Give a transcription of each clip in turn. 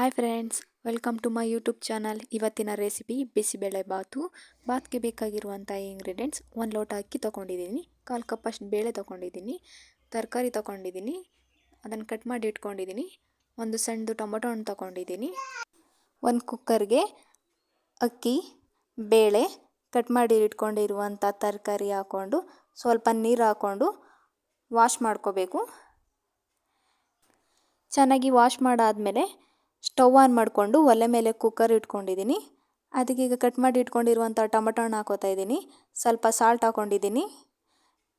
Hi friends, welcome to my YouTube channel. ಇವತ್ತಿನ recipe bisibele bath. ಬಾತ್ಗೆ ಬೇಕಾಗಿರುವಂಥ ಇಂಗ್ರೀಡಿಯೆಂಟ್ಸ್: 1 ಲೋಟ ಅಕ್ಕಿ ತೊಗೊಂಡಿದ್ದೀನಿ, 1/4 ಕಪ್ಪಷ್ಟು ಬೇಳೆ ತೊಗೊಂಡಿದ್ದೀನಿ, ತರಕಾರಿ ತೊಗೊಂಡಿದ್ದೀನಿ, ಅದನ್ನು ಕಟ್ ಮಾಡಿ ಇಟ್ಕೊಂಡಿದ್ದೀನಿ, ಒಂದು ಸಣ್ಣದು ಟೊಮೊಟೊ ಹಣ್ಣು ತೊಗೊಂಡಿದ್ದೀನಿ. ಒಂದು ಕುಕ್ಕರ್ಗೆ ಅಕ್ಕಿ, ಬೇಳೆ, ಕಟ್ ಮಾಡಿ ಇಟ್ಕೊಂಡಿರುವಂಥ ತರಕಾರಿ ಹಾಕ್ಕೊಂಡು ಸ್ವಲ್ಪ ನೀರು ಹಾಕ್ಕೊಂಡು ವಾಶ್ ಮಾಡ್ಕೋಬೇಕು. ಚೆನ್ನಾಗಿ ವಾಶ್ ಮಾಡಾದಮೇಲೆ ಸ್ಟವ್ ಆನ್ ಮಾಡಿಕೊಂಡು ಒಲೆ ಮೇಲೆ ಕುಕ್ಕರ್ ಇಟ್ಕೊಂಡಿದ್ದೀನಿ. ಅದಕ್ಕೆ ಈಗ ಕಟ್ ಮಾಡಿ ಇಟ್ಕೊಂಡಿರುವಂಥ ಟೊಮೊಟೊ ಹಣ್ಣು ಹಾಕೋತಾ ಇದ್ದೀನಿ. ಸ್ವಲ್ಪ ಸಾಲ್ಟ್ ಹಾಕ್ಕೊಂಡಿದ್ದೀನಿ.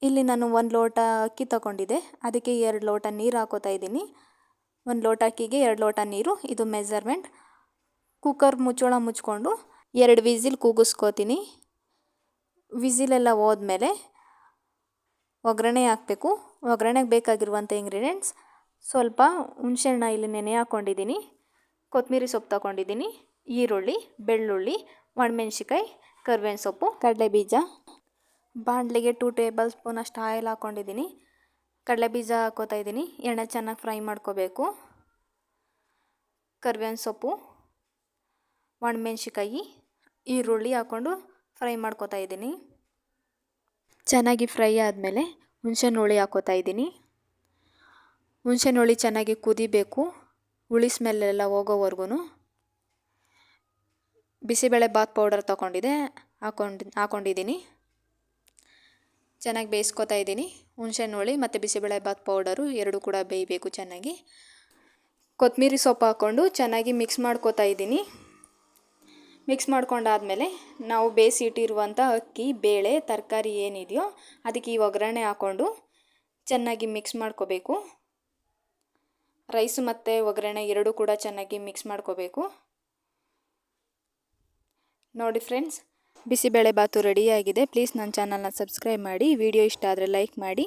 ಇಲ್ಲಿ ನಾನು 1 ಲೋಟ ಅಕ್ಕಿ ತೊಗೊಂಡಿದ್ದೆ, ಅದಕ್ಕೆ 2 ಲೋಟ ನೀರು ಹಾಕೋತಾ ಇದ್ದೀನಿ. 1 ಲೋಟ ಅಕ್ಕಿಗೆ 2 ಲೋಟ ನೀರು, ಇದು ಮೆಜರ್ಮೆಂಟ್. ಕುಕ್ಕರ್ ಮುಚ್ಚಳ ಮುಚ್ಕೊಂಡು 2 ವಿಸಿಲ್ ಕೂಗಿಸ್ಕೋತೀನಿ. ವಿಸಿಲೆಲ್ಲ ಹೋದ್ಮೇಲೆ ಒಗ್ಗರಣೆ ಹಾಕಬೇಕು. ಒಗ್ಗರಣೆಗೆ ಬೇಕಾಗಿರುವಂಥ ಇಂಗ್ರೀಡಿಯೆಂಟ್ಸ್: ಸ್ವಲ್ಪ ಹುಣಸೆಹಣ್ಣ ಇಲ್ಲಿ ನೆನೆ ಹಾಕ್ಕೊಂಡಿದ್ದೀನಿ, ಕೊತ್ತಂಬರಿ ಸೊಪ್ಪು ತೊಗೊಂಡಿದ್ದೀನಿ, ಈರುಳ್ಳಿ, ಬೆಳ್ಳುಳ್ಳಿ, ಒಣಮೆಣ್ಸಿಕಾಯಿ, ಕರಿಬೇವಿನ ಸೊಪ್ಪು, ಕಡಲೆಬೀಜ. ಬಾಣಲೆಗೆ 2 ಟೇಬಲ್ ಸ್ಪೂನ್ ಅಷ್ಟು ಆಯಿಲ್ ಹಾಕ್ಕೊಂಡಿದ್ದೀನಿ. ಕಡಲೆಬೀಜ ಹಾಕೋತಾ ಇದ್ದೀನಿ. ಎಣ್ಣೆ ಚೆನ್ನಾಗಿ ಫ್ರೈ ಮಾಡ್ಕೋಬೇಕು. ಕರಿಬೇವಿನ ಸೊಪ್ಪು, ಒಣಮೆಣ್ಸಿಕಾಯಿ, ಈರುಳ್ಳಿ ಹಾಕ್ಕೊಂಡು ಫ್ರೈ ಮಾಡ್ಕೋತಾ ಇದ್ದೀನಿ. ಚೆನ್ನಾಗಿ ಫ್ರೈ ಆದಮೇಲೆ ಹುಣಸೆಹಣ್ಣು ಹುಳಿ ಹಾಕೋತಾ ಇದ್ದೀನಿ. ಹುಣಸೆಹಣ್ಣು ಹುಳಿ ಚೆನ್ನಾಗಿ ಕುದಿಬೇಕು, ಹುಳಿ ಸ್ಮೆಲ್ಲೆಲ್ಲ ಹೋಗೋವರೆಗೂ. ಬಿಸಿಬೇಳೆ ಬಾತ್ ಪೌಡರ್ ತೊಗೊಂಡಿದ್ದೆ, ಹಾಕ್ಕೊಂಡಿದ್ದೀನಿ. ಚೆನ್ನಾಗಿ ಬೇಯಿಸ್ಕೊತಾ ಇದ್ದೀನಿ. ಹುಣಸೆಹಣ್ಣು ಹುಳಿ ಮತ್ತು ಬಿಸಿಬೇಳೆ ಬಾತ್ ಪೌಡರು ಎರಡೂ ಕೂಡ ಬೇಯಬೇಕು ಚೆನ್ನಾಗಿ. ಕೊತ್ತಂಬರಿ ಸೊಪ್ಪು ಹಾಕ್ಕೊಂಡು ಚೆನ್ನಾಗಿ ಮಿಕ್ಸ್ ಮಾಡ್ಕೋತಾ ಇದ್ದೀನಿ. ಮಿಕ್ಸ್ ಮಾಡ್ಕೊಂಡಾದಮೇಲೆ ನಾವು ಬೇಯಿಸಿ ಇಟ್ಟಿರುವಂಥ ಅಕ್ಕಿ, ಬೇಳೆ, ತರಕಾರಿ ಏನಿದೆಯೋ ಅದಕ್ಕೆ ಈ ಒಗ್ಗರಣೆ ಹಾಕ್ಕೊಂಡು ಚೆನ್ನಾಗಿ ಮಿಕ್ಸ್ ಮಾಡ್ಕೋಬೇಕು. ರೈಸು ಮತ್ತು ಒಗ್ಗರಣೆ ಎರಡೂ ಕೂಡ ಚೆನ್ನಾಗಿ ಮಿಕ್ಸ್ ಮಾಡ್ಕೋಬೇಕು. ನೋಡಿ ಫ್ರೆಂಡ್ಸ್, ಬಿಸಿಬೇಳೆ ಬಾತು ರೆಡಿಯಾಗಿದೆ. ಪ್ಲೀಸ್ ನನ್ನ ಚಾನಲ್ನ ಸಬ್ಸ್ಕ್ರೈಬ್ ಮಾಡಿ. ವಿಡಿಯೋ ಇಷ್ಟ ಆದರೆ ಲೈಕ್ ಮಾಡಿ.